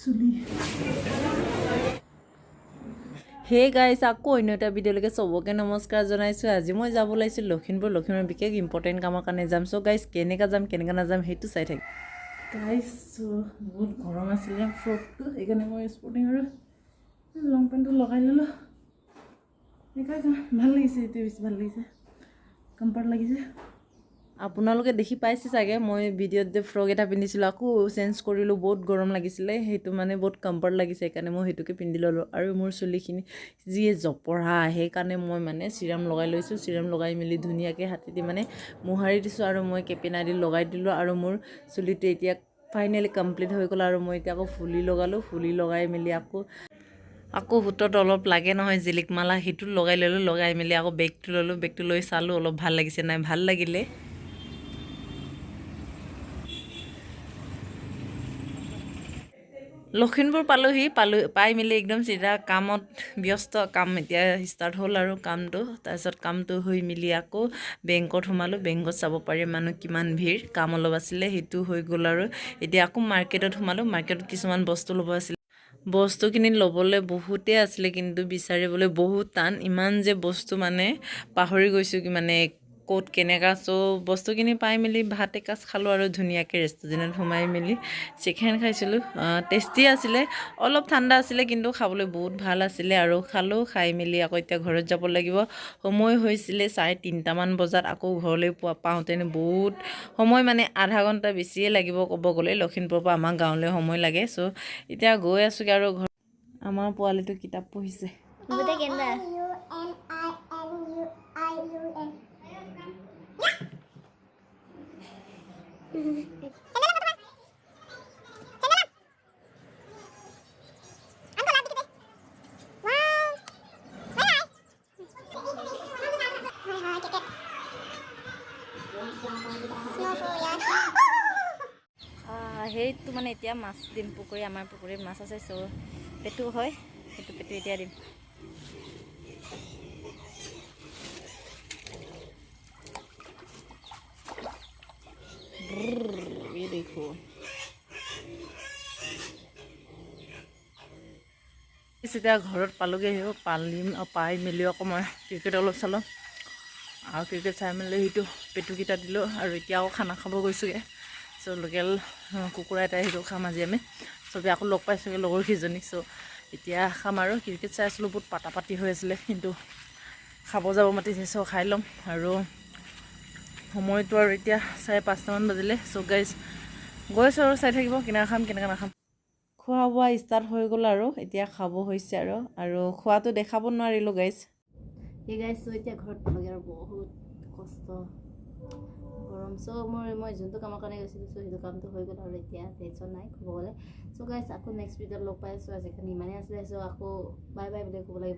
চুলি হে গাইছ আকৌ অন্য এটা ভিডিঅ'লৈকে চবকে নমস্কাৰ জনাইছোঁ। আজি মই যাব ওলাইছোঁ লখিমপুৰ বিশেষ ইম্পৰ্টেণ্ট কামৰ কাৰণে যাম। চ' গাইছ কেনেকৈ যাম কেনেকৈ নাযাম সেইটো চাই থাক গাইছ। বহুত গৰম আছিলে ফ্ৰকটো, সেইকাৰণে মই স্পৰ্টিং আৰু লং পেণ্টটো লগাই ল'লোঁ। সেইকাৰণে ভাল লাগিছে, এইটো বেছি ভাল লাগিছে, কমফৰ্ট লাগিছে। আপোনালোকে দেখি পাইছে চাগে মই ভিডিঅ'ত যে ফ্ৰক এটা পিন্ধিছিলোঁ, আকৌ চেঞ্জ কৰিলোঁ। বহুত গৰম লাগিছিলে, সেইটো মানে বহুত কমফৰ্ট লাগিছে, সেইকাৰণে মই সেইটোকে পিন্ধি ল'লোঁ। আৰু মোৰ চুলিখিনি যিয়ে জপৰা, সেইকাৰণে মই মানে চিৰাম লগাই লৈছোঁ। চিৰাম লগাই মেলি ধুনীয়াকৈ হাতেদি মানে মোহাৰি দিছোঁ আৰু মই কেপিনা দি লগাই দিলোঁ। আৰু মোৰ চুলিটো এতিয়া ফাইনেলি কমপ্লিট হৈ গ'ল। আৰু মই এতিয়া আকৌ ফুলি লগালোঁ। ফুলি লগাই মেলি আকৌ হুটত অলপ লাগে নহয় জিলিক মালা, সেইটো লগাই ল'লোঁ। লগাই মেলি আকৌ বেগটো ল'লোঁ। বেগটো লৈ চালোঁ অলপ ভাল লাগিছে নাই, ভাল লাগিলে। লখিমপুৰ পাই মেলি একদম চিধা কামত ব্যস্ত। কাম এতিয়া ষ্টাৰ্ট হ'ল আৰু কামটো। তাৰপিছত কামটো হৈ মেলি আকৌ বেংকত সোমালোঁ। বেংকত চাব পাৰি মানুহ কিমান ভিৰ, কাম অলপ আছিলে সেইটো হৈ গ'ল। আৰু এতিয়া আকৌ মাৰ্কেটত সোমালোঁ। মাৰ্কেটত কিছুমান বস্তু ল'ব আছিলে। বস্তুখিনি ল'বলৈ বহুতেই আছিলে, কিন্তু বিচাৰিবলৈ বহুত টান। ইমান যে বস্তু মানে পাহৰি গৈছোঁ কি মানে ক'ত কেনেকুৱা। চ' বস্তুখিনি পাই মেলি ভাত এসাঁজ খালোঁ আৰু ধুনীয়াকৈ ৰেষ্টুৰেণ্টত সোমাই মেলি চিকেন খাইছিলোঁ। টেষ্টি আছিলে, অলপ ঠাণ্ডা আছিলে, কিন্তু খাবলৈ বহুত ভাল আছিলে। আৰু খালোঁ, খাই মেলি আকৌ এতিয়া ঘৰত যাব লাগিব। সময় হৈছিলে 3:30মান বজাত। আকৌ ঘৰলৈ পাওঁতেনে বহুত সময়, মানে আধা ঘণ্টা বেছিয়ে লাগিব ক'ব গ'লে। লখিমপুৰৰ পৰা আমাৰ গাঁৱলৈ সময় লাগে। চ' এতিয়া গৈ আছোঁগৈ আৰু ঘৰ। আমাৰ পোৱালিটো কিতাপ পঢ়িছে। সেইটো মানে এতিয়া মাছ দিম, পুখুৰী, আমাৰ পুখুৰীত মাছ আছে। চ' পেটু হয়, সেইটো পেটু এতিয়া দিম। দেখো এতিয়া ঘৰত পালোগৈ। পাই মেলি আকৌ মই ক্ৰিকেট অলপ চালোঁ। আৰু ক্ৰিকেট চাই মেলি সেইটো পেটুকেইটা দিলোঁ। আৰু এতিয়া আকৌ খানা খাব গৈছোঁগৈ। চ' লোকেল কুকুৰা এটা সেইটো খাম আজি আমি চবেই। আকৌ লগ পাইছোঁগৈ লগৰ কেইজনীক। চ' এতিয়া খাম আৰু ক্ৰিকেট চাই আছিলোঁ, বহুত পাতি হৈ আছিলে, কিন্তু খাব যাব মাতিছে। চ' খাই ল'ম। আৰু সময়টো আৰু এতিয়া 5:30মান বাজিলে। চ' গাইজ গৈছোঁ আৰু চাই থাকিব কেনেকৈ খাম কেনেকৈ নাখাম। খোৱা বোৱা ষ্টাৰ্ট হৈ গ'ল আৰু এতিয়া খাব হৈছে। আৰু খোৱাটো দেখাব নোৱাৰিলোঁ গাইজ। সেই গাইজ এতিয়া ঘৰত পালোঁগৈ আৰু বহুত কষ্ট, গৰম। চ' মই যোনটো কামৰ কাৰণে গৈছিলোঁ, চ' সেইটো কামটো হৈ গ'ল আৰু এতিয়া টেনশ্যন নাই ক'ব গ'লে। চ' গাইজ আকৌ নেক্সট ভিডিঅ'ত লগ পাই আছোঁ। আজিকালি ইমানেই আছিলে। চ' আকৌ বাই বাই বুলি ক'ব লাগিব।